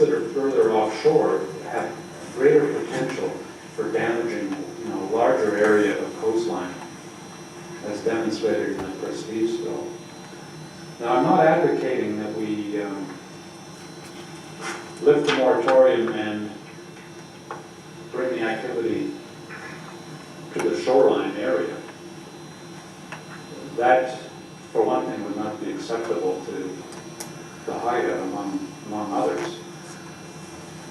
that are further offshore have greater potential for damaging, a larger area of coastline, as demonstrated in the Prestige spill. Now, I'm not advocating that we lift the moratorium and bring the activity to the shoreline area. That, for one thing, would not be acceptable to the Haida among others.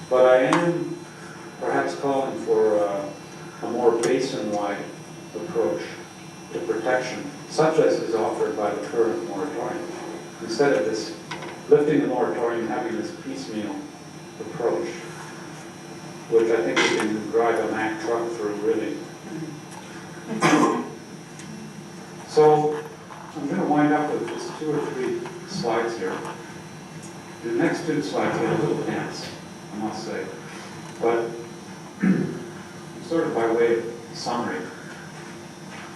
But I am perhaps calling for a more basin-wide approach to protection, such as is offered by the current moratorium. Instead of this lifting the moratorium, having this piecemeal approach, which I think we can drive a Mack truck through, really. So I'm going to wind up with just 2 or 3 slides here. The next 2 slides get a little dense, I must say, but sort of by way of summary.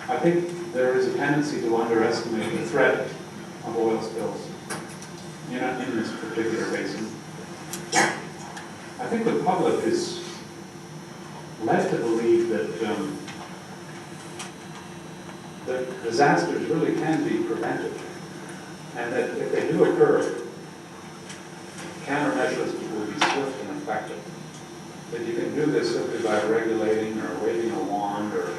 I think there is a tendency to underestimate the threat of oil spills in this particular basin. I think the public is led to believe that disasters really can be prevented, and that if they do occur, countermeasures will be swift and effective. That you can do this simply by regulating or waving a wand or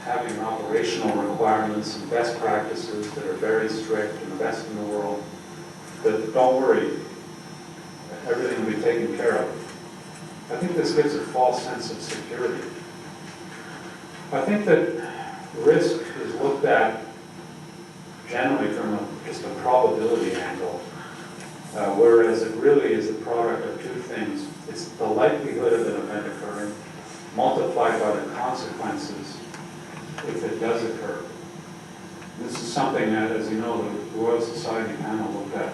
having operational requirements and best practices that are very strict and the best in the world. That don't worry, everything will be taken care of. I think this gives a false sense of security. I think that risk is looked at generally from just a probability angle, whereas it really is a product of 2 things. It's the likelihood of an event occurring, multiplied by the consequences if it does occur. This is something that, as you know, the Royal Society panel looked at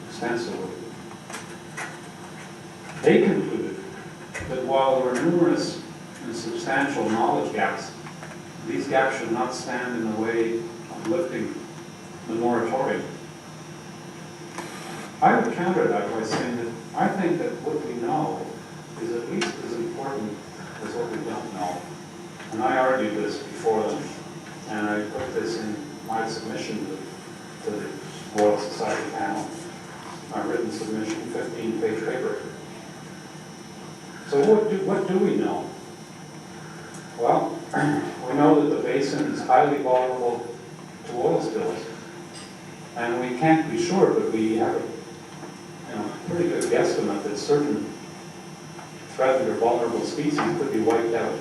extensively. They concluded that while there were numerous and substantial knowledge gaps, these gaps should not stand in the way of lifting the moratorium. I would counter that by saying that I think that what we know is at least as important as what we don't know. And I argued this before them, and I put this in my submission to the Royal Society panel, my written submission, 15-page paper. So what do we know? Well, we know that the basin is highly vulnerable to oil spills, and we can't be sure, but we have a pretty good guesstimate that certain threatened or vulnerable species could be wiped out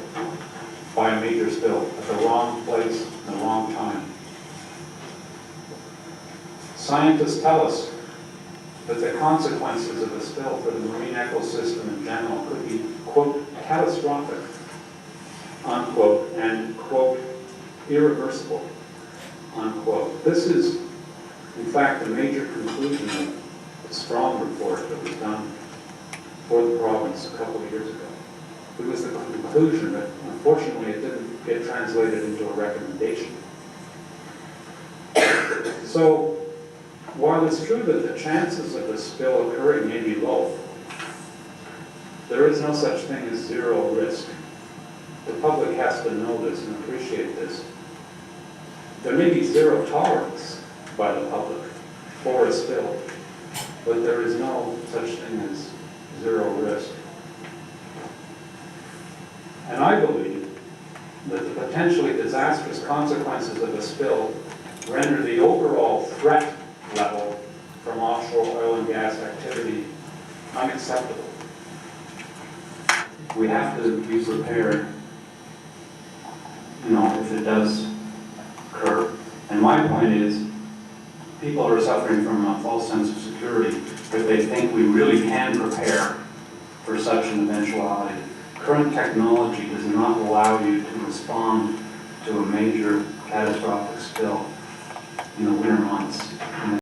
by a major spill at the wrong place at the wrong time. Scientists tell us that the consequences of a spill for the marine ecosystem in general could be, quote, catastrophic, unquote, and, quote, irreversible, unquote. This is, in fact, a major conclusion of the Strong report that was done for the province a couple of years ago. It was the conclusion that, unfortunately, it didn't get translated into a recommendation. So, while it's true that the chances of a spill occurring may be low, there is no such thing as zero risk. The public has to know this and appreciate this. There may be zero tolerance by the public for a spill, but there is no such thing as zero risk. And I believe that the potentially disastrous consequences of a spill render the overall threat level from offshore oil and gas activity unacceptable. We have to be prepared, if it does occur. And my point is, people are suffering from a false sense of security if they think we really can prepare for such an eventuality. Current technology does not allow you to respond to a major catastrophic spill in the winter months.